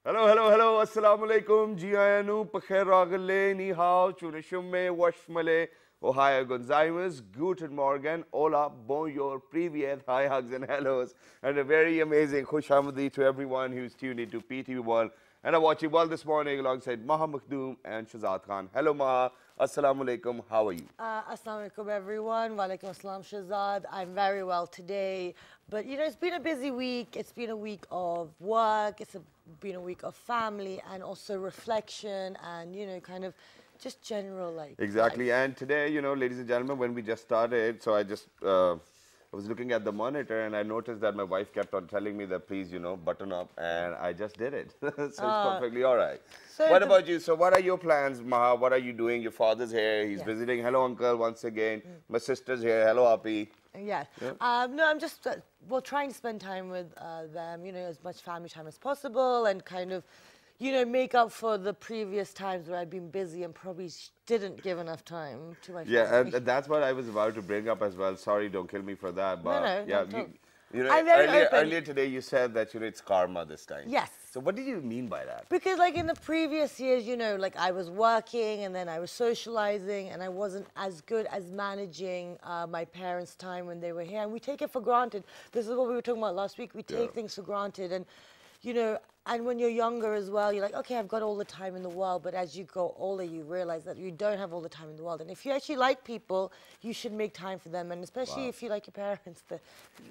Hello, hello, hello. Assalamu alaikum. Jiayanu, Pakhair Ragale, Ni Hao, Chunashumme, Washmale, Ohio Gonzaimas, Guten Morgan, Hola, Bonjour, Privyet, hi, hugs and hellos, and a very amazing Khushamdi to everyone who's tuned into PTV World and are watching World this morning alongside Maha Makhdoom and Shazad Khan. Hello, Maha. Assalamu alaikum. How are you? Assalamu alaikum, everyone. Wa alaikum assalam, Shazad. I'm very well today. But, you know, it's been a busy week. It's been a week of work. Been a week of family and also reflection and, you know, kind of just general, like, Exactly. life. And today, you know, ladies and gentlemen, when we just started, so I was looking at the monitor and I noticed that my wife kept on telling me that please, you know, button up, and I just did it. So it's perfectly all right. So What about you? So what are your plans, Maha? What are you doing? Your father's here. He's Yes. visiting. Hello, uncle, once again. My sister's here. Hello, Api. Yeah. Yeah. No, I'm just, well, trying to spend time with them, you know, as much family time as possible and kind of, you know, make up for the previous times where I've been busy and probably didn't give enough time to my Yeah, family. and that's what I was about to bring up as well. Sorry, don't kill me for that. But no, yeah, not at all. you know, I'm very open. earlier today you said that, you know, it's karma this time. Yes. So what did you mean by that? Because like in the previous years, you know, like I was working and then I was socializing and I wasn't as good as managing my parents' time when they were here. And we take it for granted. This is what we were talking about last week. We take things for granted. And, you know, and when you're younger as well, you're like, okay, I've got all the time in the world. But as you grow older, you realize that you don't have all the time in the world. And if you actually like people, you should make time for them. And especially if you like your parents. You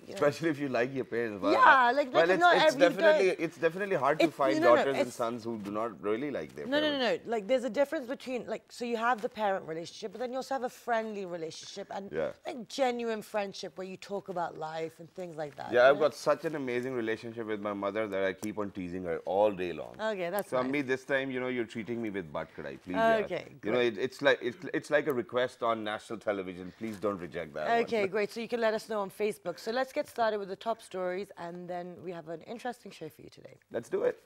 know. Especially if you like your parents. Well, Yeah, like well, not it's definitely hard to find daughters and sons who do not really like their parents. No. Like, there's a difference between, like, so you have the parent relationship, but then you also have a friendly relationship and, like, genuine friendship where you talk about life and things like that. Yeah, I've got such an amazing relationship with my mother that I keep on teasing her all day long. Okay, that's so nice. me this time, you know, you're treating me with butt kadai, please. Okay, you know, it's like a request on national television. Please don't reject that. Okay, great. So you can let us know on Facebook. So let's get started with the top stories, and then we have an interesting show for you today. Let's do it.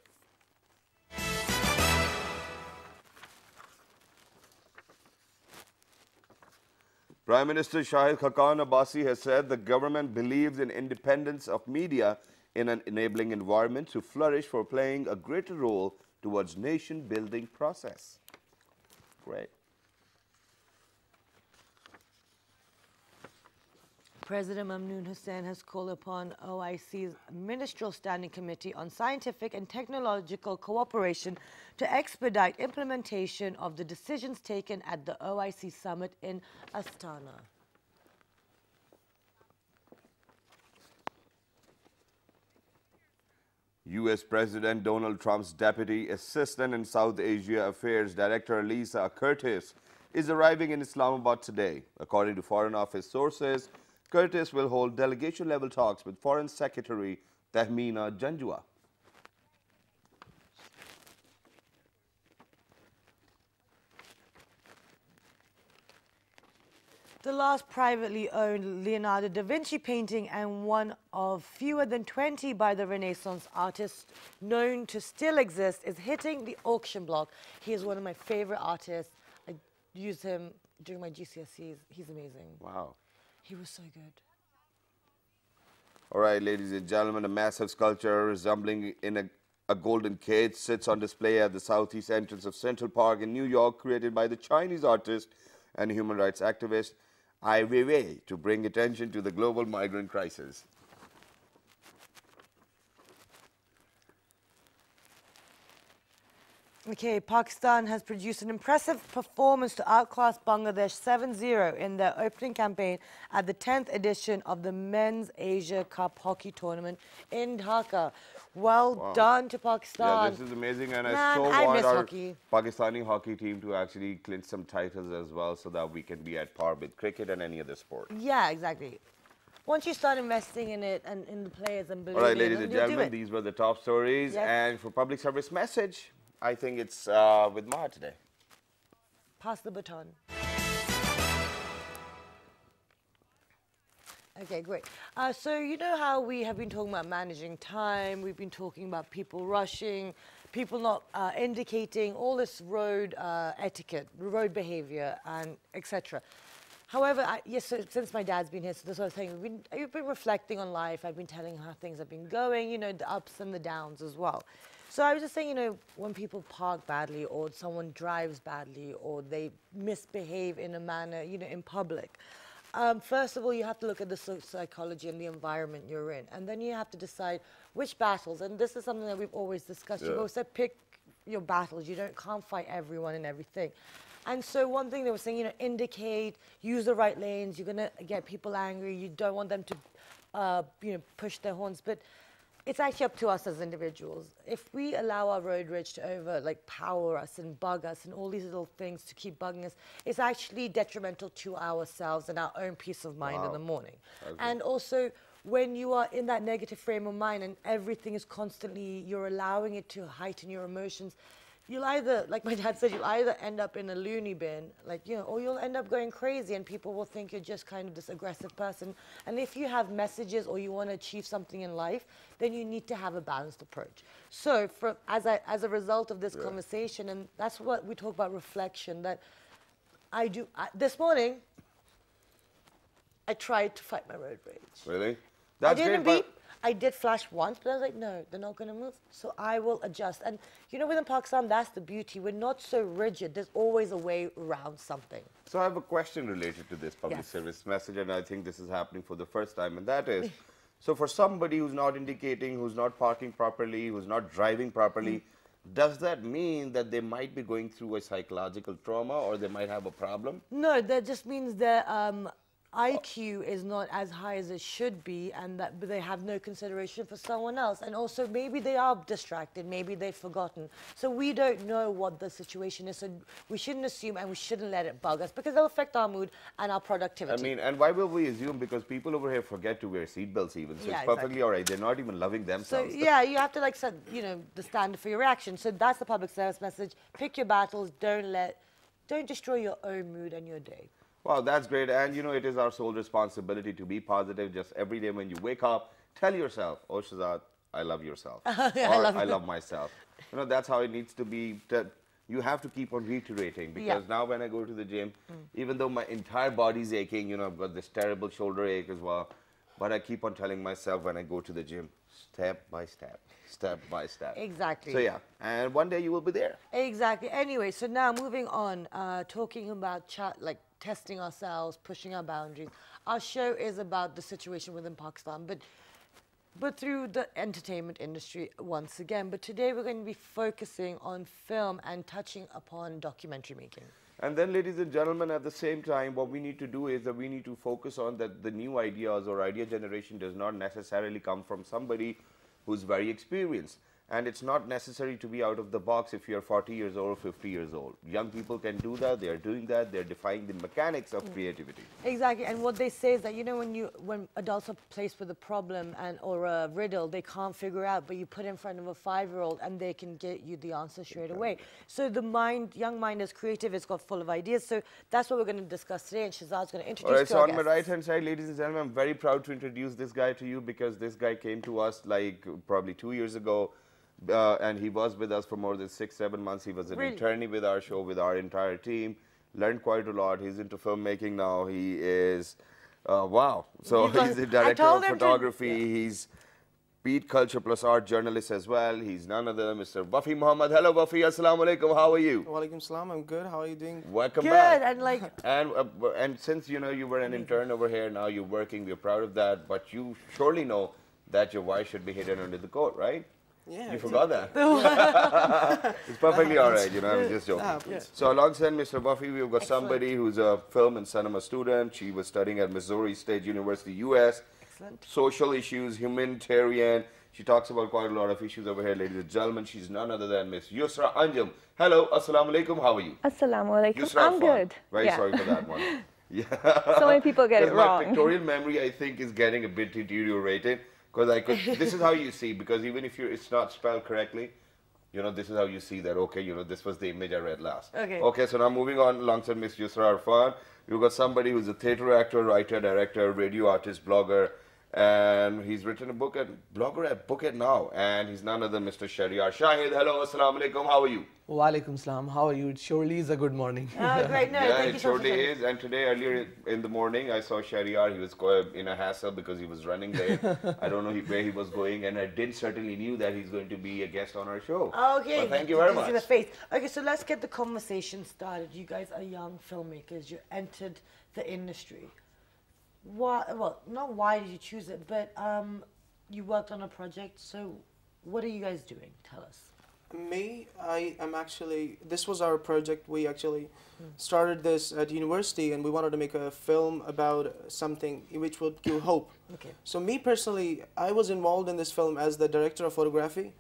Prime Minister Shahid Khaqan Abbasi has said the government believes in independence of media in an enabling environment to flourish for playing a greater role towards nation-building process. Great. President Mamnoon Hussain has called upon OIC's Ministerial Standing Committee on Scientific and Technological Cooperation to expedite implementation of the decisions taken at the OIC summit in Astana. U.S. President Donald Trump's Deputy Assistant and South Asia Affairs Director Lisa Curtis is arriving in Islamabad today. According to Foreign Office sources, Curtis will hold delegation-level talks with Foreign Secretary Tahmina Janjua. The last privately owned Leonardo da Vinci painting and one of fewer than 20 by the Renaissance artist known to still exist is hitting the auction block. He is one of my favorite artists. I used him during my GCSEs. He's amazing. Wow. He was so good. All right, ladies and gentlemen, a massive sculpture resembling in a golden cage sits on display at the southeast entrance of Central Park in New York, created by the Chinese artist and human rights activist Ai Weiwei to bring attention to the global migrant crisis. Okay, Pakistan has produced an impressive performance to outclass Bangladesh 7-0 in their opening campaign at the 10th edition of the Men's Asia Cup Hockey Tournament in Dhaka. Well done to Pakistan. Yeah, this is amazing, and I want our Pakistani hockey team to actually clinch some titles as well so that we can be at par with cricket and any other sport. Yeah, exactly. Once you start investing in it and in the players and believing in it. All right, in ladies them, and gentlemen, these were the top stories. Yes. And for public service message, I think it's with Maha today. Pass the baton. Okay, great. So you know how we have been talking about managing time, we've been talking about people rushing, people not indicating all this road etiquette, road behavior, and etc. However, yes, so since my dad's been here, so this sort of thing, I've been reflecting on life. I've been telling how things have been going, you know, the ups and the downs as well. So I was just saying, you know, when people park badly or someone drives badly or they misbehave in a manner, you know, in public, first of all, you have to look at the psychology and the environment you're in. And then you have to decide which battles, and this is something that we've always discussed. You've always said pick your battles. You can't fight everyone and everything. And so one thing they were saying, you know, indicate, use the right lanes. You're going to get people angry. You don't want them to, you know, push their horns. But it's actually up to us as individuals. If we allow our road rage to power us and bug us and all these little things to keep bugging us, it's actually detrimental to ourselves and our own peace of mind in the morning. And also, when you are in that negative frame of mind and everything is constantly, you're allowing it to heighten your emotions, you'll either, like my dad said, you'll either end up in a loony bin, like, you know, or you'll end up going crazy and people will think you're just kind of this aggressive person. And if you have messages or you want to achieve something in life, then you need to have a balanced approach. So as a result of this conversation, and that's what we talk about reflection, that this morning, I tried to fight my road rage. Really? That's I didn't beep. I did flash once, but I was like, no, they're not going to move. So I will adjust. And, you know, within Pakistan, that's the beauty. We're not so rigid. There's always a way around something. So I have a question related to this public service message, and I think this is happening for the first time, and that is, so for somebody who's not indicating, who's not parking properly, who's not driving properly, does that mean that they might be going through a psychological trauma or they might have a problem? No, that just means that IQ is not as high as it should be, and that they have no consideration for someone else. And also, maybe they are distracted, maybe they've forgotten. So we don't know what the situation is, so we shouldn't assume and we shouldn't let it bug us, because it'll affect our mood and our productivity. I mean, and why will we assume? Because people over here forget to wear seatbelts even, so it's perfectly all right. They're not even loving themselves. So yeah, you have to like set, you know, the standard for your reaction. So that's the public service message. Pick your battles. Don't destroy your own mood and your day. Wow, that's great. And, you know, it is our sole responsibility to be positive. Just every day when you wake up, tell yourself, oh, Shazad, I love yourself. I love myself. You know, that's how it needs to be. You have to keep on reiterating, because now when I go to the gym, even though my entire body's aching, you know, I've got this terrible shoulder ache as well, but I keep on telling myself when I go to the gym, step by step, step by step. Exactly. So yeah, and one day you will be there. Exactly. Anyway, so now moving on, talking about testing ourselves, pushing our boundaries. Our show is about the situation within Pakistan, but through the entertainment industry once again. But today we're going to be focusing on film and touching upon documentary making. And then, ladies and gentlemen, at the same time, what we need to do is that we need to focus on that the new ideas or idea generation does not necessarily come from somebody who's very experienced. And it's not necessary to be out of the box if you're 40 years old or 50 years old. Young people can do that. They're doing that. They're defying the mechanics of creativity. Exactly. And what they say is that, you know, when adults are faced with a problem or a riddle they can't figure out, but you put in front of a 5-year-old and they can get you the answer straight away. So the young mind is creative. It's got full of ideas. So that's what we're going to discuss today. And Shazad's going to introduce All right, so on guests. my right-hand side, ladies and gentlemen, I'm very proud to introduce this guy to you, because this guy came to us like probably 2 years ago. And he was with us for more than 6-7 months. He was an internee with our show, with our entire team. Learned quite a lot. He's into filmmaking now. He is, wow. So he's the director of photography. He's beat culture plus art journalist as well. He's none other than Mr. Wafi Muhammad. Hello, Wafi. Assalamu alaikum. How are you? Walaikum salam. I'm good. How are you doing? Welcome back. Good. And since, you know, you were an intern over here, now you're working. We're proud of that. But you surely know that your wife should be hidden under the coat, right? Yeah. You forgot that? It's perfectly all right, you know, I'm just joking. So alongside Mr. Buffy, we've got somebody who's a film and cinema student. She was studying at Missouri State University, US. Excellent. Social issues, humanitarian. She talks about quite a lot of issues over here, ladies and gentlemen. She's none other than Miss Yusra Anjum. Hello, assalamu alaikum, how are you? Assalamu alaikum. Yusra, I'm good. Very sorry for that one. Yeah. So many people get it wrong. My pictorial memory, I think, is getting a bit deteriorated. Because this is how you see, because even if it's not spelled correctly, you know, this is how you see that, okay, you know, this was the image I read last. Okay, so now moving on alongside Miss Yusra Arfan, you've got somebody who's a theatre actor, writer, director, radio artist, blogger, and he's written a book and blogger at Book It Now, and he's none other than Mr. Shahryar. Shahid, hello, assalamu alaikum, how are you? Walaikum salam. How are you? It surely is a good morning. Great, no, Yeah, thank it you so much. surely is. And today, earlier in the morning, I saw Shahryar. He was in a hassle because he was running late. I don't know where he was going, and I did certainly knew that he's going to be a guest on our show. Okay, Well, thank you very see much. the face. Okay, so let's get the conversation started. You guys are young filmmakers. You entered the industry. Why? Well, not why did you choose it, but you worked on a project. So, what are you guys doing? Tell us. Me, I am actually, this was our project. We actually started this at university, and we wanted to make a film about something which would give hope. Okay. So me personally, I was involved in this film as the director of photography.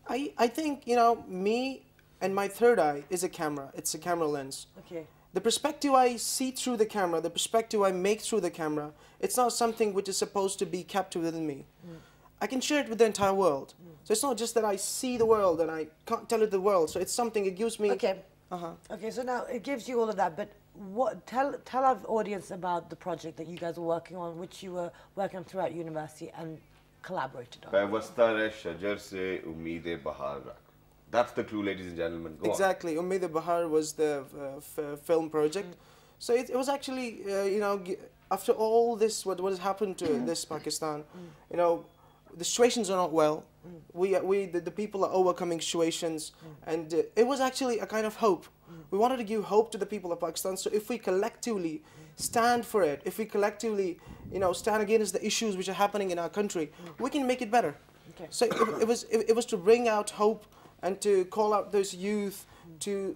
I think, you know, me and my third eye is a camera. It's a camera lens. Okay. The perspective I see through the camera, the perspective I make through the camera, it's not something which is supposed to be kept within me. I can share it with the entire world. So it's not just that I see the world and I can't tell it to the world. So it's something, it gives me... Okay. Okay, so now it gives you all of that, but what? Tell our audience about the project that you guys were working on, which you were working on throughout university and collaborated on. That's the clue, ladies and gentlemen. Go Exactly. Ummid Bahar was the film project. So it was actually, you know, after all this, what has happened to this Pakistan, you know, the situations are not well. The people are overcoming situations, and it was actually a kind of hope. We wanted to give hope to the people of Pakistan. So if we collectively stand for it, if we collectively, you know, stand against the issues which are happening in our country, we can make it better. Okay. So it was to bring out hope and to call out those youth to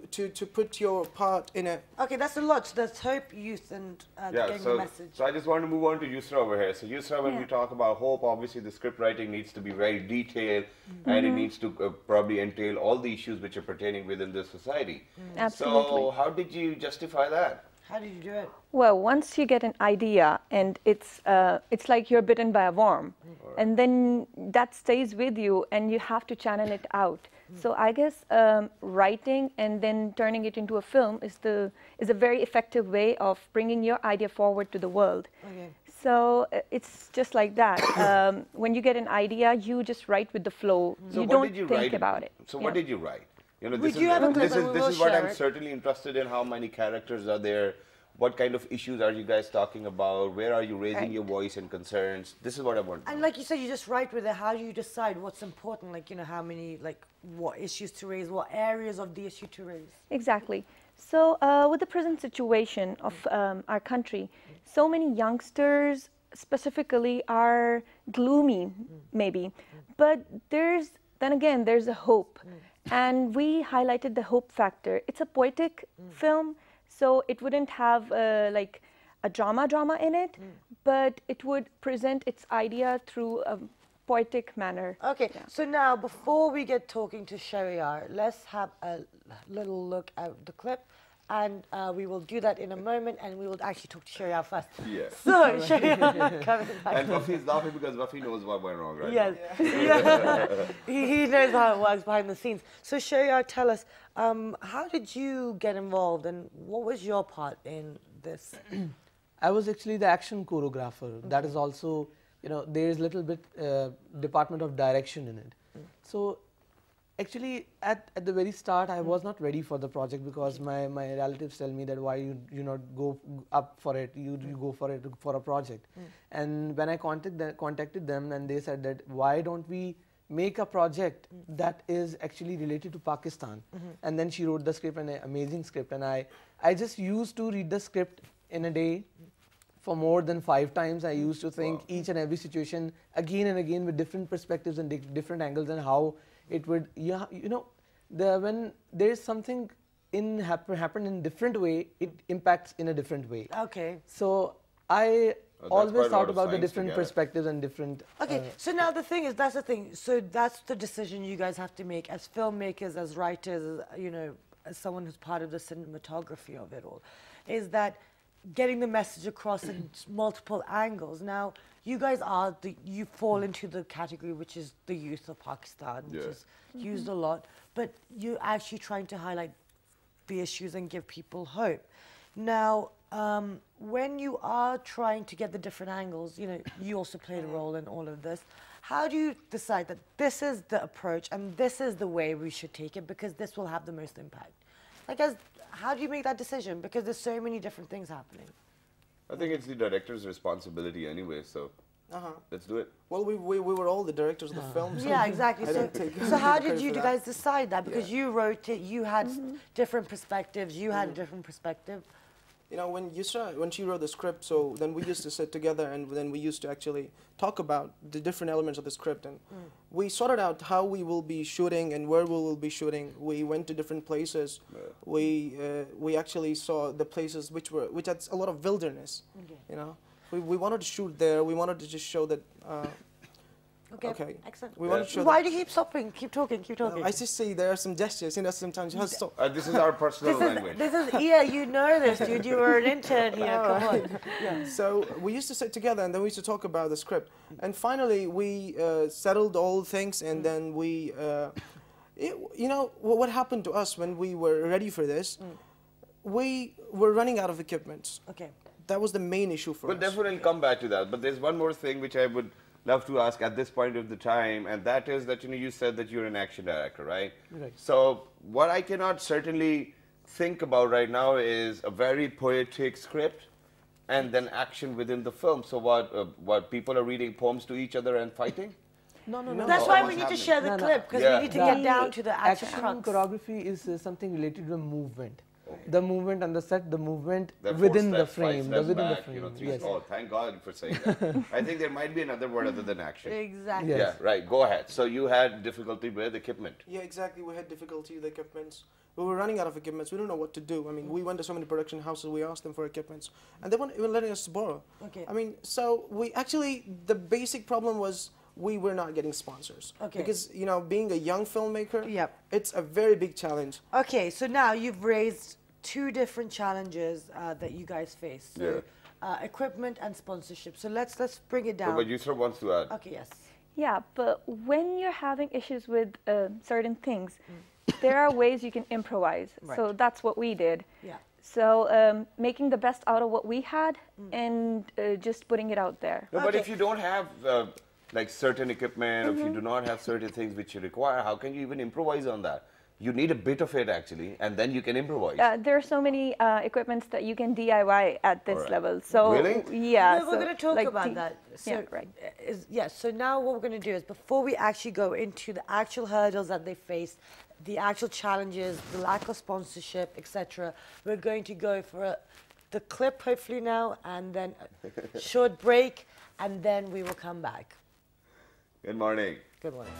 put your part in it. Okay, that's a lot. So there's hope, youth, and getting the message. So I just want to move on to Yusra over here. So Yusra, when we talk about hope, obviously the script writing needs to be very detailed, and it needs to probably entail all the issues which are pertaining within this society. Absolutely. So how did you justify that? How did you do it? Well, once you get an idea and it's like you're bitten by a worm, and then that stays with you and you have to channel it out. So I guess writing and then turning it into a film is a very effective way of bringing your idea forward to the world. Okay. So it's just like that. When you get an idea, you just write with the flow. So you what don't did you think write? about it. So what did you write? You know, We do have a clip and we this will is what share I'm it. certainly interested in. How many characters are there? What kind of issues are you guys talking about? Where are you raising your voice and concerns? This is what I want to know. And like you said, you just write with it. How do you decide what's important? Like, you know, how many, like, what issues to raise, what areas of the issue to raise? Exactly. So with the present situation of our country, so many youngsters specifically are gloomy, maybe. But then again, there's a hope. And we highlighted the hope factor. It's a poetic film, so it wouldn't have like a drama in it, but it would present its idea through a poetic manner. Okay, so now before we get talking to Shahryar, let's have a little look at the clip, and we will do that in a moment, and we will actually talk to Shahryar first. Yeah. So, Shahryar, coming back. And Wafi's laughing because Wafi knows what went wrong, right? Yes, yeah. he knows how it works behind the scenes. So Shahryar, tell us, how did you get involved, and what was your part in this? I was actually the action choreographer. That is also, you know, there is little bit department of direction in it. So actually at the very start I was not ready for the project because my relatives tell me that why you not go up for it, you go for it for a project. And when I contacted them, and they said that why don't we make a project that is actually related to Pakistan. And then she wrote the script, an amazing script, and I just used to read the script in a day for more than 5 times. I used to think each and every situation again and again with different perspectives and different angles, and how it would, you know, when there is something happen in different way, it impacts in a different way. Okay. So I always quite a lot thought of about the science different together. perspectives and different. Okay, so now the thing is, that's the thing. So that's the decision you guys have to make as filmmakers, as writers, as, you know, as someone who's part of the cinematography of it all, is that getting the message across in multiple angles. Now, you guys you fall into the category which is the youth of Pakistan, which is used a lot, but you're actually trying to highlight the issues and give people hope. Now, When you are trying to get the different angles, you know, you also played a role in all of this. How do you decide that this is the approach and this is the way we should take it because this will have the most impact? Like, how do you make that decision? Because there's so many different things happening. I think it's the director's responsibility anyway, so let's do it. Well, we were all the directors of the film. So Yeah, exactly. I don't take So how credit did you for that. guys decide that? Because you wrote it, you had different perspectives, you had a different perspective. You know, when she wrote the script, so then we used to sit together and then we used to actually talk about the different elements of the script, and we sorted out how we will be shooting and where we will be shooting. We went to different places. We actually saw the places which had a lot of wilderness. You know, we wanted to shoot there. We wanted to just show that. Okay. Excellent. We wanted to show Why do you keep stopping? Keep talking, keep talking. I just say there are some gestures, you know, sometimes you have to stop. This is our personal language. Yeah, you know this, dude. You were an intern here, come on. So we used to sit together and then we used to talk about the script. And finally we settled all things, and then we, you know, what happened to us when we were ready for this, we were running out of equipment. Okay. That was the main issue for We'll us. definitely come back to that. But there's one more thing which I would love to ask at this point of the time, and that is that, you know, you said that you're an action director, right? Right. So what I cannot certainly think about right now is a very poetic script and then action within the film. So what people are reading poems to each other and fighting? No. That's Oh, why what's we need to happening? share the No, no. clip, because Yeah. we need to get down to the action crux. choreography is something related to the movement. The movement on the set, the movement They're within four the steps, five frame, steps within the back, frame. you know, three Yes. oh, thank God for saying that. I think there might be another word other than action. Exactly. Yes. Yeah, right. Go ahead. So you had difficulty with equipment. Yeah, exactly. We had difficulty with equipments. We were running out of equipments. We don't know what to do. I mean, we went to so many production houses. We asked them for equipments, and they weren't even letting us borrow. Okay. I mean, so we actually, the basic problem was we were not getting sponsors. Okay. Because, you know, being a young filmmaker, Yep. it's a very big challenge. Okay, so now you've raised two different challenges that you guys face. So, equipment and sponsorship. So let's bring it down. But Yusra wants to add. Okay, yes. Yeah, but when you're having issues with certain things, there are ways you can improvise. So that's what we did. Yeah. So making the best out of what we had and just putting it out there. No, but Okay. if you don't have like certain equipment, or if you do not have certain things which you require, how can you even improvise on that? You need a bit of it actually, and then you can improvise. There are so many equipments that you can DIY at this Alright. level. So Really? yeah, We're going to talk like about that. So, yeah, right. So now what we're going to do is, before we actually go into the actual hurdles that they face, the actual challenges, the lack of sponsorship, etc., we're going to go for the clip hopefully now, and then a short break, and then we will come back. Good morning. Good morning.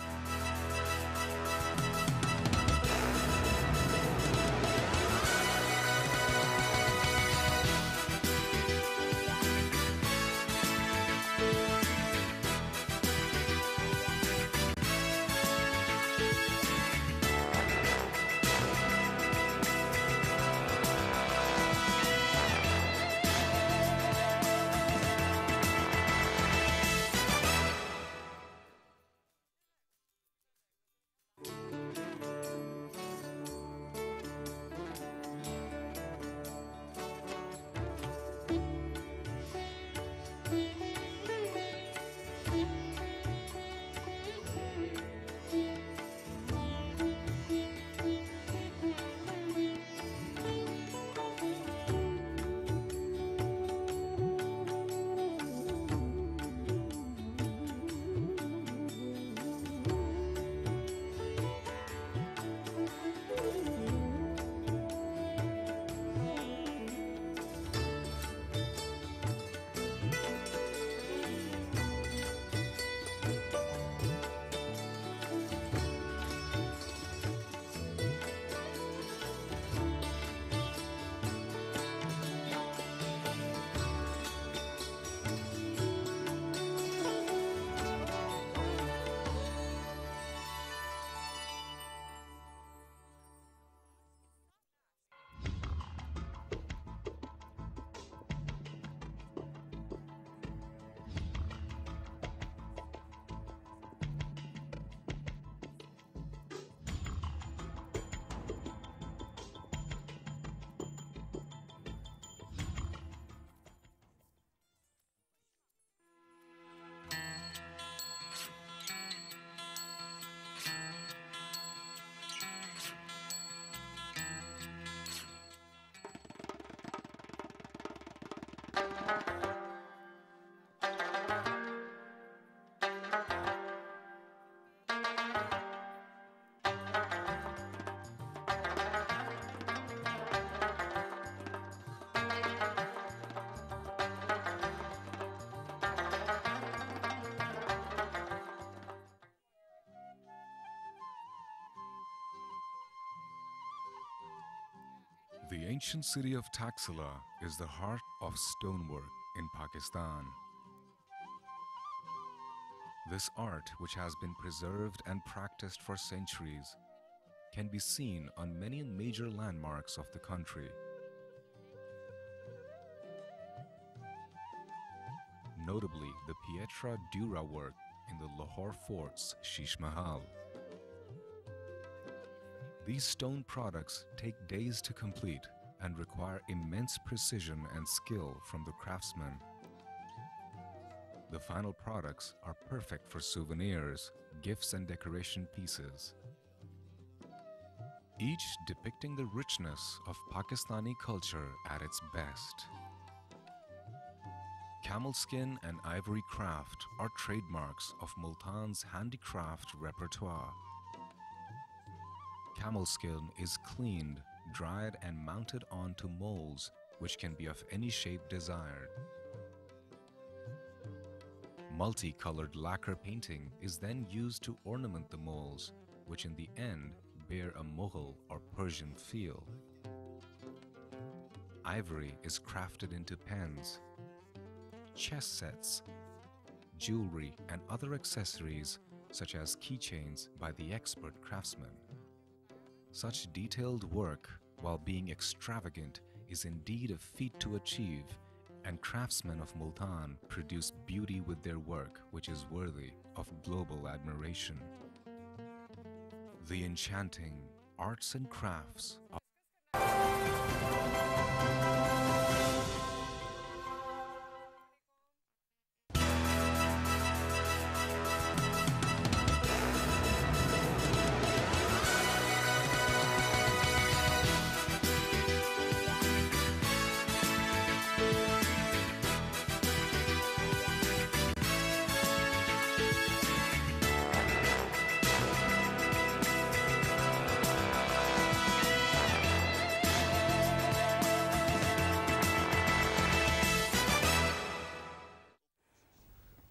The ancient city of Taxila is the heart of stonework in Pakistan. This art, which has been preserved and practiced for centuries, can be seen on many major landmarks of the country. Notably, the Pietra Dura work in the Lahore Fort's Sheesh Mahal. These stone products take days to complete and require immense precision and skill from the craftsmen. The final products are perfect for souvenirs, gifts and decoration pieces, each depicting the richness of Pakistani culture at its best. Camel skin and ivory craft are trademarks of Multan's handicraft repertoire. Camel skin is cleaned, dried and mounted onto molds which can be of any shape desired. Multicolored lacquer painting is then used to ornament the molds, which in the end bear a Mughal or Persian feel. Ivory is crafted into pens, chess sets, jewelry and other accessories such as keychains by the expert craftsman. Such detailed work, while being extravagant, is indeed a feat to achieve, and craftsmen of Multan produce beauty with their work which is worthy of global admiration. The enchanting arts and crafts of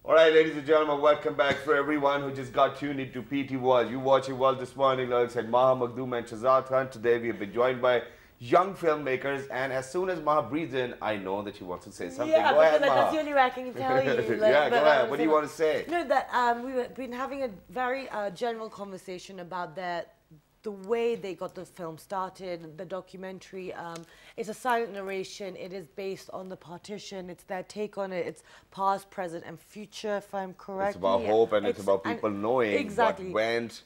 All right, ladies and gentlemen, welcome back for everyone who just got tuned into PT World. You watching World this morning, alongside Maha Makhdoom and Shahzad Khan. Today we have been joined by young filmmakers, and as soon as Maha breathes in, I know that she wants to say something. Yeah, go ahead, because Maha. that's the only way I can tell you. Yeah, go ahead. What do you want to say? No, that we've been having a very general conversation about the way they got the film started, the documentary. It's a silent narration. It is based on the partition. It's their take on it. It's past, present, and future, if I'm correct. It's about hope, and it's about people knowing exactly what went,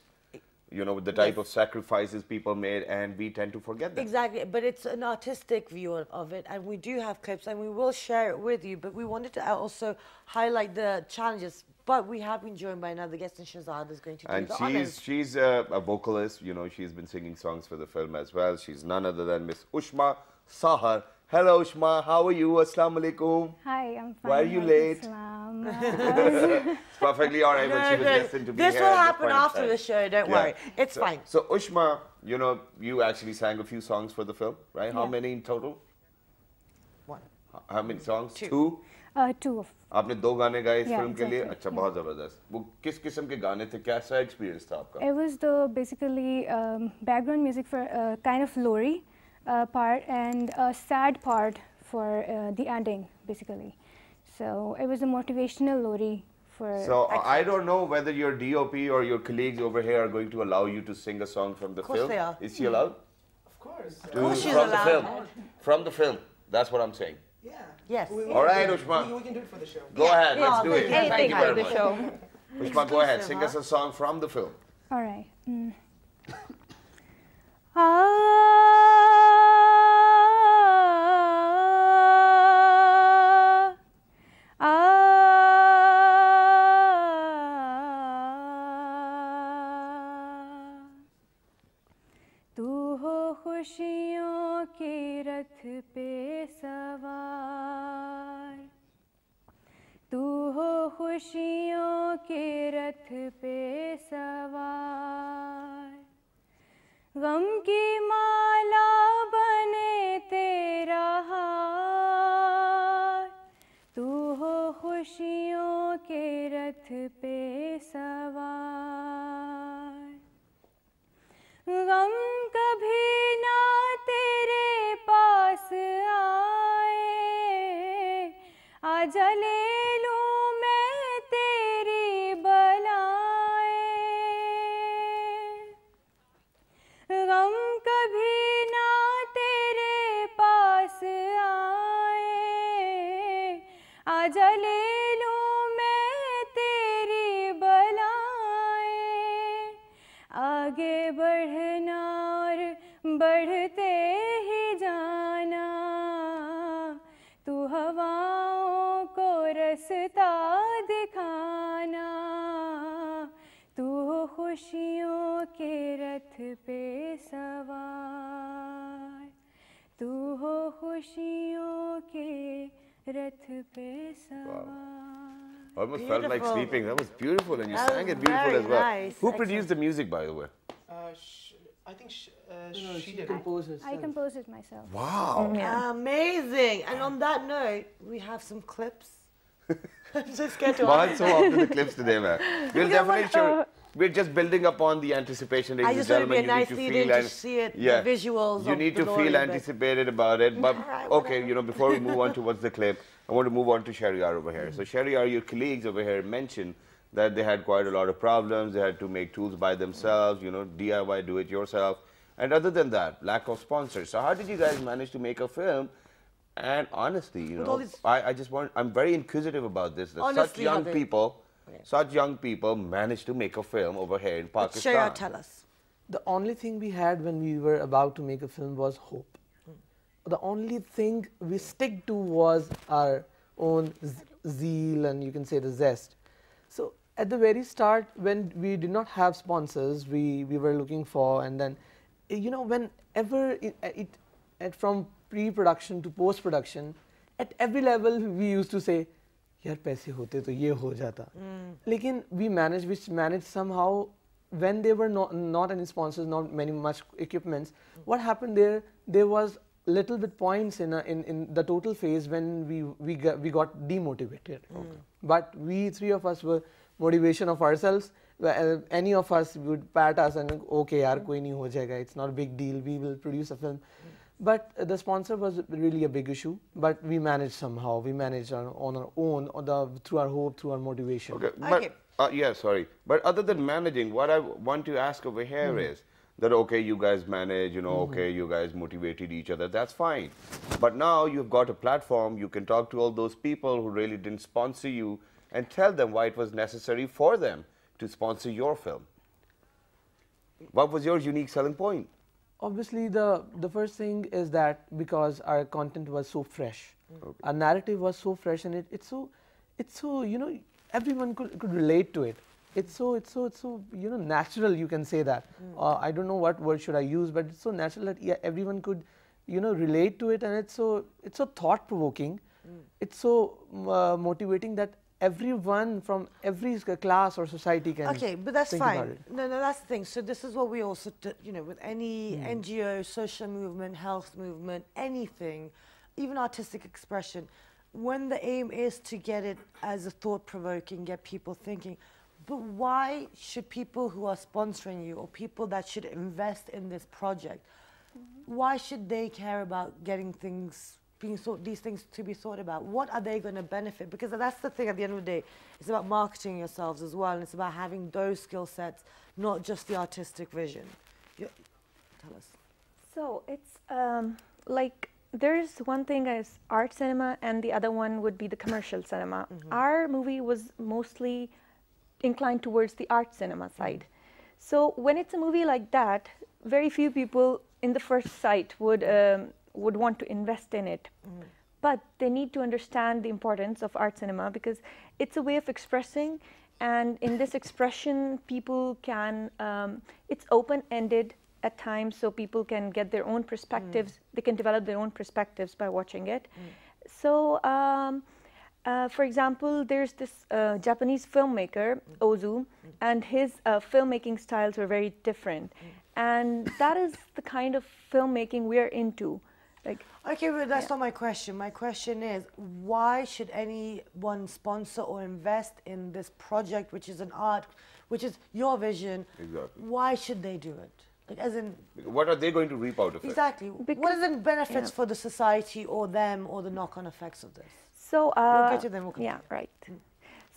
you know, the type of sacrifices people made, and we tend to forget that. Exactly, but it's an artistic view of it, and we do have clips, and we will share it with you, but we wanted to also highlight the challenges. But we have been joined by another guest, and Shahzad is going to do the honors. She's a vocalist. You know, she's been singing songs for the film as well. She's none other than Miss Ushma Sahar. Hello, Ushma. How are you? Assalamu alaikum. Hi, I'm fine. Why are you late? It's perfectly all right, but she was destined to be here. This will happen after the show, don't worry. It's fine. So, Ushma, you know, you actually sang a few songs for the film, right? How many in total? One. How many songs? Two. Two of. आपने दो गाने गाए इस Yeah, film के लिए exactly. अच्छा बहुत ज़बरदस्त वो किस किस्म के गाने थे कैसा एक्सपीरियंस था आपका It was the basically background music for kind of lorry part and a sad part for the ending, basically. So it was a motivational lorry for. So I don't know whether your DOP or your colleagues over here are going to allow you to sing a song from the film. Of course they are. Is she allowed? Of course. Of course she's from allowed. the film. From the film. That's what I'm saying. Yeah. Yes. All right, Ushma. We can do it for the show. Go ahead. Yeah, Let's do it. anything Thank you for very the much. show. Ushma, go ahead. Sing Exclusive, us a song from the film. All right. तू हो खुशियों के रथ पे सवार तू हो खुशियों के रथ पे सवार बढ़ते ही जाना तू हवाओं को रास्ता दिखाना तू हो खुशियों के रथ पे सवार तू हो खुशियों के रथ पे सवार Almost felt like Beautiful. sleeping. That was beautiful, and you That sang was it beautiful very as well. nice. Who Excellent. produced the music, by the way? I think No, she she did. composed herself. I composed it myself. Wow. Amazing. And on that note, we have some clips. I'm so scared to Bahut ask. so off to the clips today, man. We'll definitely show. We're just building upon the anticipation, I ladies and just want to be a gentlemen. nice You lead need in to to feel see it, yeah. the visuals You of need the to lorry, feel but- anticipated about it. But Alright, okay, whatever. you know, before we move on towards the clip, I want to move on to Shahryar over here. So Shahryar, your colleagues over here mentioned that they had quite a lot of problems. They had to make tools by themselves, you know, DIY, do it yourself. And other than that, lack of sponsors. So how did you guys manage to make a film? And honestly, you With all know, these- I'm very inquisitive about this. That Honestly, such young Habib. people, Okay. such young people managed to make a film over here in But Pakistan. Shahryar, tell us. The only thing we had when we were about to make a film was hope. The only thing we stick to was our own zeal and you can say the zest. So at the very start, when we did not have sponsors, we were looking for, and then, you know, whenever from pre-production to post-production, at every level we used to say, यार पैसे होते तो ये हो जाता. लेकिन we managed somehow. When there were not any sponsors, not much equipments, what happened there was little bit points in the total phase when we got demotivated. But we three of us were motivation of ourselves. Any of us would pat us and okay yaar koi nahi ho jayega, it's not a big deal, we will produce a film. But the sponsor was really a big issue, but we managed somehow. We managed on our own, through our hope, through our motivation. Okay, but yeah, sorry. But other than managing, what I want to ask over here is that, okay, you guys manage, you know, okay, you guys motivated each other, that's fine. But now you've got a platform, you can talk to all those people who really didn't sponsor you and tell them why it was necessary for them to sponsor your film. What was your unique selling point? Obviously, the first thing is that because our content was so fresh, our narrative was so fresh, and it's so you know, everyone could relate to it. It's so you know, natural, you can say that. I don't know what word should I use, but it's so natural that yeah, everyone could, you know, relate to it, and it's so thought provoking. It's so motivating that everyone from every class or society can. Okay, but that's think fine. about it. No, that's the thing. So this is what we also, you know, with any NGO, social movement, health movement, anything, even artistic expression, when the aim is to get it as a thought-provoking, get people thinking, but why should people who are sponsoring you or people that should invest in this project, why should they care about getting things being thought, these things to be thought about? What are they going to benefit? Because that's the thing at the end of the day. It's about marketing yourselves as well, and it's about having those skill sets, not just the artistic vision. Tell us. So it's like there's one thing as art cinema, and the other one would be the commercial cinema. Our movie was mostly inclined towards the art cinema side. So when it's a movie like that, very few people in the first sight would want to invest in it. But they need to understand the importance of art cinema because it's a way of expressing, and in this expression people can, it's open-ended at times, so people can get their own perspectives, they can develop their own perspectives by watching it. So for example, there's this Japanese filmmaker, Ozu, and his filmmaking styles were very different. And that is the kind of filmmaking we're into. Like, okay, but that's not my question. My question is, why should anyone sponsor or invest in this project, which is an art, which is your vision? Exactly. Why should they do it? Like, as in, What are they going to reap out of it? exactly. What are the benefits for the society or them or the knock-on effects of this? so We'll get to them. We'll come yeah, to right.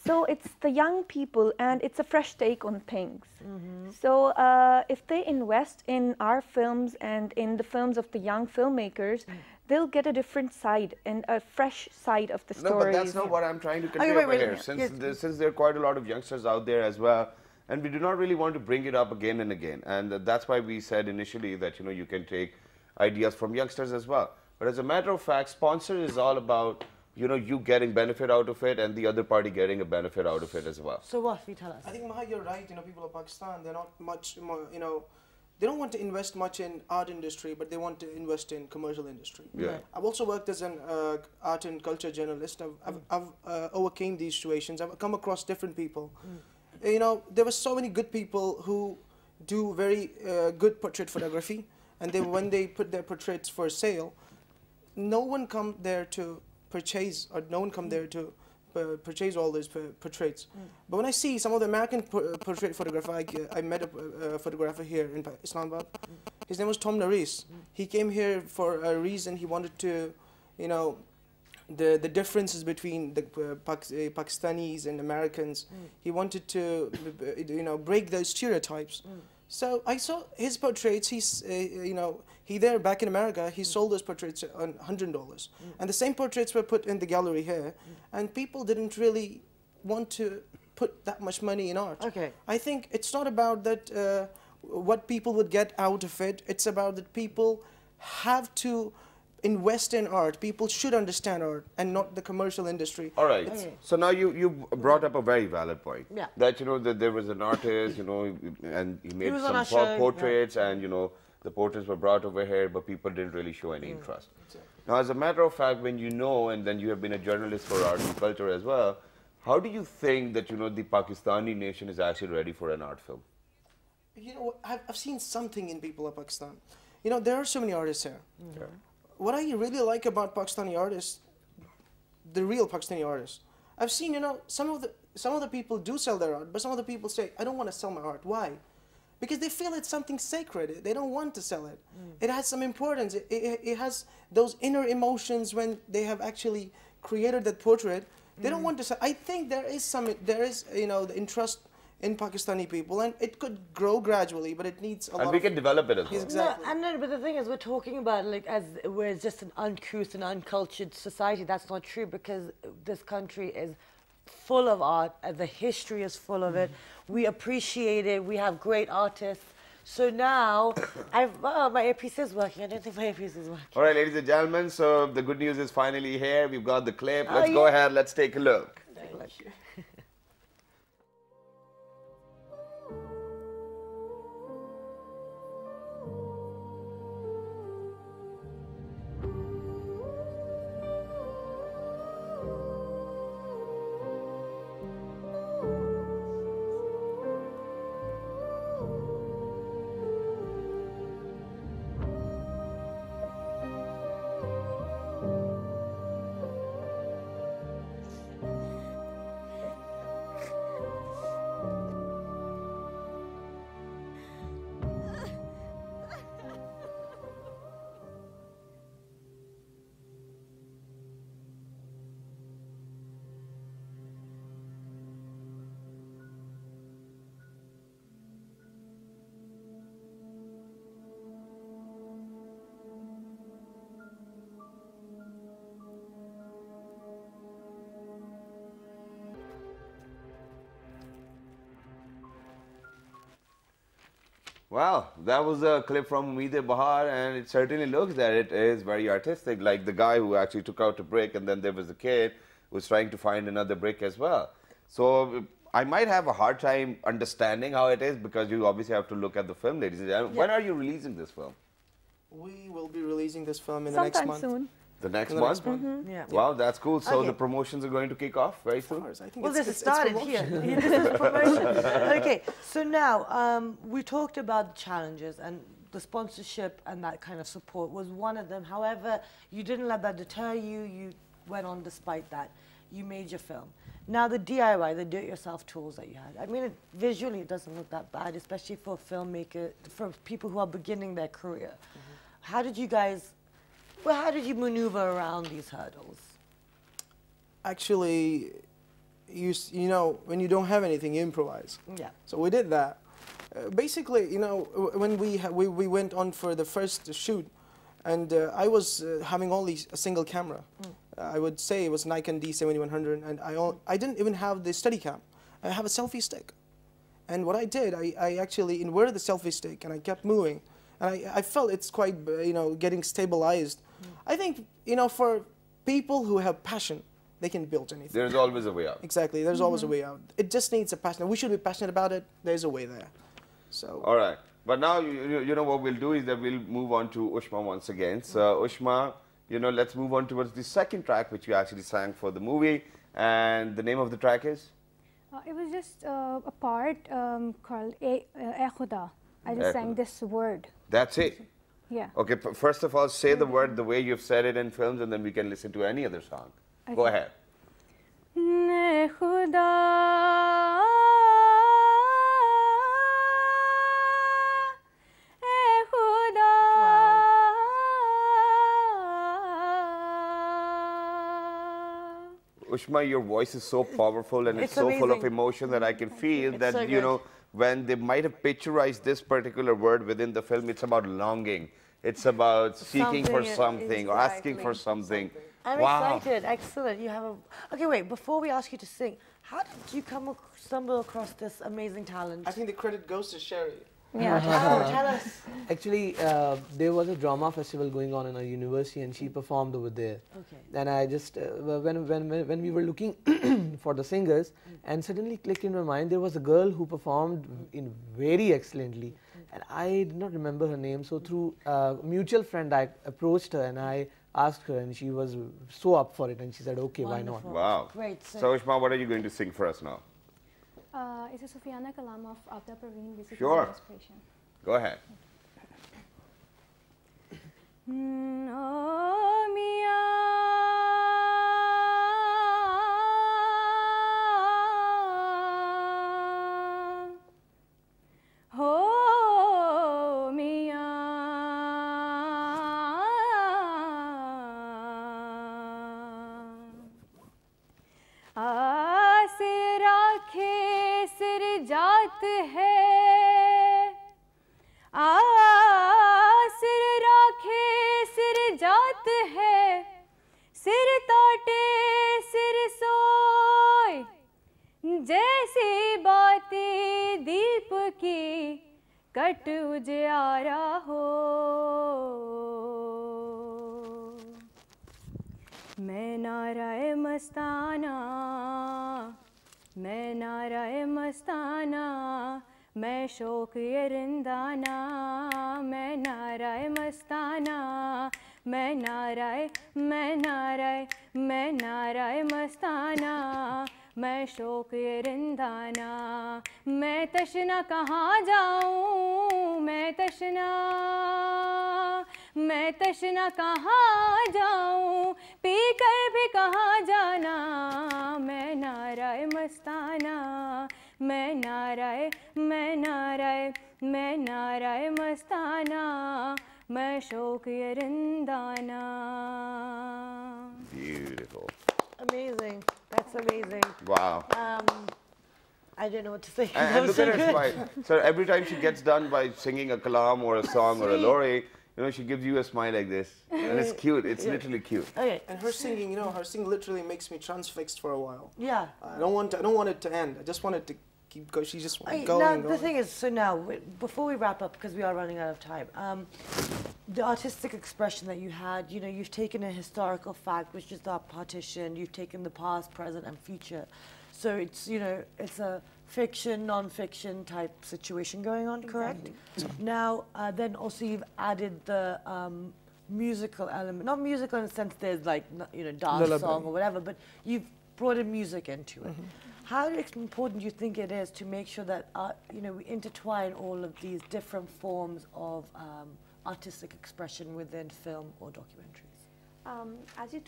So it's the young people, and it's a fresh take on things. So if they invest in our films and in the films of the young filmmakers, they'll get a different side and a fresh side of the No, stories. but that's not what I'm trying to convey wait, over wait, here. yes. Since there are quite a lot of youngsters out there as well, and we do not really want to bring it up again and again. And that's why we said initially that, you know, you can take ideas from youngsters as well. But as a matter of fact, sponsor is all about, you know, you getting benefit out of it and the other party getting a benefit out of it as well. So what, you tell us? I think, Maha, you're right. You know, people of Pakistan, they're not much more, you know, they don't want to invest much in art industry, but they want to invest in commercial industry. Yeah. Right. I've also worked as an art and culture journalist. I've overcame these situations. I've come across different people. You know, there were so many good people who do very good portrait photography, and when they put their portraits for sale, no one come there to purchase, or no one come there to purchase all these portraits. But when I see some of the American portrait photographers, I met a photographer here in Islamabad. His name was Tom Naris. He came here for a reason. He wanted to, you know, the differences between the Pakistanis and Americans. He wanted to, you know, break those stereotypes. So I saw his portraits. He's, you know, he there back in America, he sold those portraits on $100. And the same portraits were put in the gallery here, and people didn't really want to put that much money in art. Okay. I think it's not about that, what people would get out of it. It's about that people have to invest in art. People should understand art and not the commercial industry. All right. So now you brought up a very valid point. Yeah. That, you know, that there was an artist, you know, and he made was on our some show, portraits, and, you know, the portraits were brought over here, but people didn't really show any interest. Now, as a matter of fact, when you know, and then you have been a journalist for art and culture as well, how do you think that, you know, the Pakistani nation is actually ready for an art film? You know, I've seen something in people of Pakistan. You know, there are so many artists here. Yeah. What I really like about Pakistani artists, the real Pakistani artists, I've seen, you know, some of the people do sell their art, but some of the people say, I don't want to sell my art. Why? Because they feel it's something sacred. They don't want to sell it. It has some importance. It has those inner emotions when they have actually created that portrait. They don't want to sell. I think there is, you know, the interest in Pakistani people, and it could grow gradually, but it needs a lot. And we can develop it as well. Exactly. No, and no, but the thing is, we're talking about like as we're just an uncouth and uncultured society. That's not true, because this country is full of art, and the history is full of it. We appreciate it. We have great artists. So now, my earpiece is working. I don't think my earpiece is working. All right, ladies and gentlemen, so the good news is finally here. We've got the clip. Let's Oh, go yeah. ahead. Let's take a look. Wow, that was a clip from Umeed Bahar, and it certainly looks that it is very artistic, like the guy who actually took out a brick, and then there was a kid who was trying to find another brick as well. So I might have a hard time understanding how it is, because you obviously have to look at the film, ladies and gentlemen. When are you releasing this film? We will be releasing this film in the next month. Sometime soon. The next In the month? next month. Yeah. Wow, that's cool. So Okay. the promotions are going to kick off very soon? I think Well, it's, this is it's started promotion. here. This is promotion. Okay, so now we talked about the challenges, and the sponsorship and that kind of support was one of them. However, you didn't let that deter you. You went on despite that. You made your film. Now the DIY, the do-it-yourself tools that you had. I mean, visually it doesn't look that bad, especially for a filmmaker, for people who are beginning their career. How did you guys? Well, how did you maneuver around these hurdles? Actually, you know, when you don't have anything, you improvise. Yeah. So we did that. Basically, you know, when we went on for the first shoot, and I was having only a single camera. I would say it was Nikon D7100, and I didn't even have the Steadicam. I have a selfie stick. And what I did, I actually inverted the selfie stick and I kept moving. And I felt it's quite, getting stabilized. I think, for people who have passion, they can build anything. There's always a way out. Exactly, there's always a way out. It just needs a passion. We should be passionate about it. There's a way there. So. All right. But now, you know what we'll do is that we'll move on to Ushma once again. So, Ushma, let's move on towards the second track, which you actually sang for the movie. And the name of the track is? It was just a part called E Khuda. I just sang this word. That's it? Yeah. Okay, first of all, say the word the way you've said it in films, and then we can listen to any other song. Okay. Go ahead. E Khuda, E Khuda. Ushma, your voice is so powerful and it's It's so full of amazing. emotion that I can feel that, so you know, good. when they might have picturized this particular word within the film, it's about longing. It's about seeking for something or asking for something. I'm Wow. excited. Excellent. You have a. Okay, wait. Before we ask you to sing, how did you stumble across this amazing talent? I think the credit goes to Sherry. Yeah. Oh, tell us. Actually, there was a drama festival going on in a university, and she performed over there. Okay. And I just, when we were looking for the singers, and suddenly clicked in my mind, there was a girl who performed in very excellently, and I did not remember her name. So through a mutual friend, I approached her and I asked her, and she was so up for it, and she said, "Okay, why not?" Wonderful. Wow. Great. So, Ushma, what are you going to sing for us now? It's a Sufiana Kalam of Abda Praveen, basically Sure. inspiration. Go ahead. जैसी बातें दीप की cut उजियारा हो मैं नाराए मस्ताना मैं नाराए मस्ताना मैं शौक ये रिंदाना मैं नाराए मस्ताना मैं नाराए मस्ताना मैं शौक ये रिंदाना मैं तशना कहाँ जाऊँ मैं तशना कहाँ जाऊँ पी कर भी कहाँ जाना मैं नाराए मस्ताना मैं नाराए मस्ताना मैं शौक ये रिंदाना. Beautiful. Amazing. That's amazing. Wow. I don't know what to say. And look at her smile. So every time she gets done by singing a kalam or a song or a lorry, you know, she gives you a smile like this. And it's cute. It's literally cute. Okay. And her singing, you know, her singing literally makes me transfixed for a while. Yeah. I don't want it to end. I just want it to keep going. She just going Now, and the going. thing is, so now, before we wrap up, because we are running out of time, the artistic expression that you had, you know, you've taken a historical fact, which is the partition, you've taken the past, present, and future. So it's, you know, it's a fiction, non-fiction type situation going on, correct? Now, then also you've added the musical element, not musical in the sense there's like, you know, dance Lullaby. song or whatever, but you've brought in music into it. How important do you think it is to make sure that, you know, we intertwine all of these different forms of artistic expression within film or documentaries? As you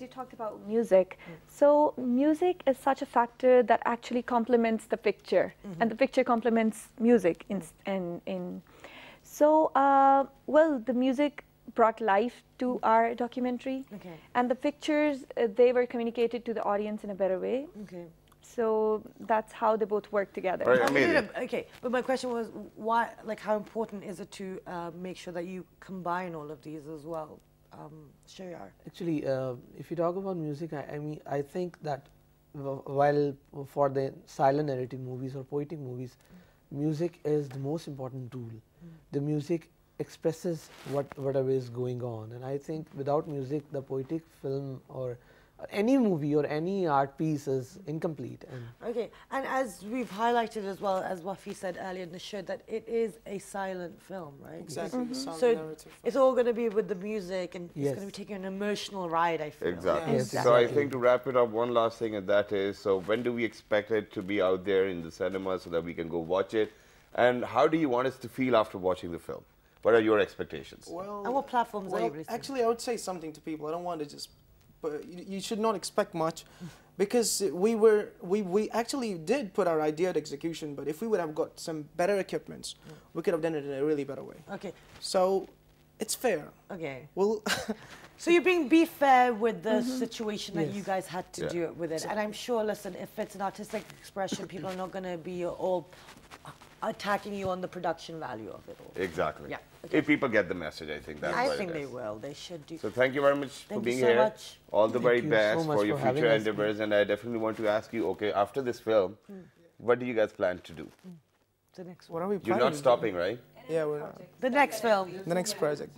talked about music, so music is such a factor that actually complements the picture, and the picture complements music. So, well, the music brought life to our documentary, and the pictures they were communicated to the audience in a better way. Okay. So that's how they both work together. Right, Okay, amazing. okay, but my question was, why? Like, how important is it to make sure that you combine all of these as well? Shayar. Actually, if you talk about music, I mean, I think that while for the silent narrative movies or poetic movies, music is the most important tool. The music expresses whatever is going on, and I think without music, the poetic film or any movie or any art piece is incomplete. And Okay, and as we've highlighted as well, as Wafi said earlier in the show, that it is a silent film, right? Exactly. The sound So narrative. it's all going to be with the music, and it's Yes. going to be taking an emotional ride, I feel. Exactly. Yes, So I exactly. think to wrap it up, one last thing, and that is, so when do we expect it to be out there in the cinema so that we can go watch it? And how do you want us to feel after watching the film? What are your expectations? Well, And what platforms are you well, releasing? actually, I would say something to people. I don't want to just, but you should not expect much, because we actually did put our idea to execution. But if we would have got some better equipments, we could have done it in a really better way. Okay, So, it's fair. okay. Well, So you're being be fair with the situation that Yes. you guys had to Yeah. do it with it. And I'm sure, listen, if it's an artistic expression, people are not going to be all attacking you on the production value of it all. Exactly. Yeah, okay. If people get the message, I think that's I what think it they is. will. They should do. So thank you very much for Thank you being so here. much. All the very Thank you so best much for your for having future us. endeavors. And I definitely want to ask you, okay, after this film, what do you guys plan to do? The next what one. are we You're planning? not stopping, right? Yeah, we're not. The next film. The next project.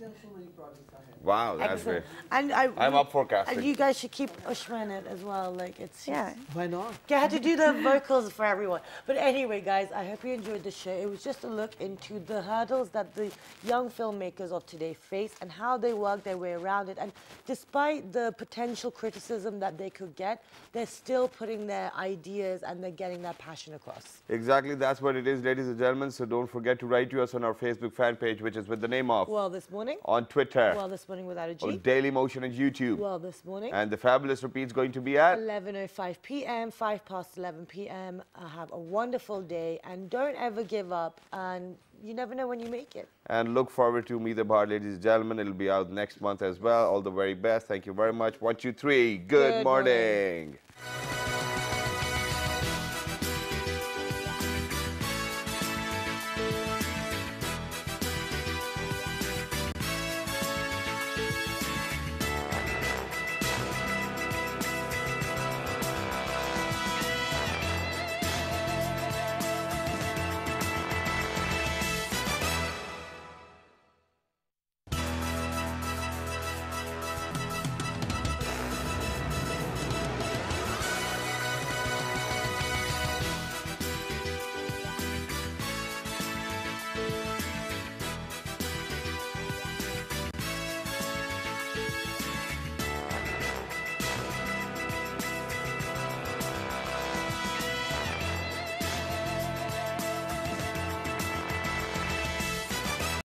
Wow, that's great. And I'm up for casting. And you guys should keep Ushma in it as well. Like it's Yeah. why not? You had to do the vocals for everyone. But anyway, guys, I hope you enjoyed the show. It was just a look into the hurdles that the young filmmakers of today face and how they work their way around it. And despite the potential criticism that they could get, they're still putting their ideas and they're getting their passion across. Exactly, that's what it is, ladies and gentlemen. So don't forget to write to us on our Facebook fan page, which is with the name of, Well, this morning. on Twitter, Well, this morning without a G. on Daily Motion and YouTube. Well, this morning. And the fabulous repeat's going to be at 11:05 p.m., 5 past 11 p.m. Have a wonderful day and don't ever give up. And you never know when you make it. And look forward to Meet the Bar, ladies and gentlemen. It'll be out next month as well. All the very best. Thank you very much. 1, 2, 3. Good Good morning. morning.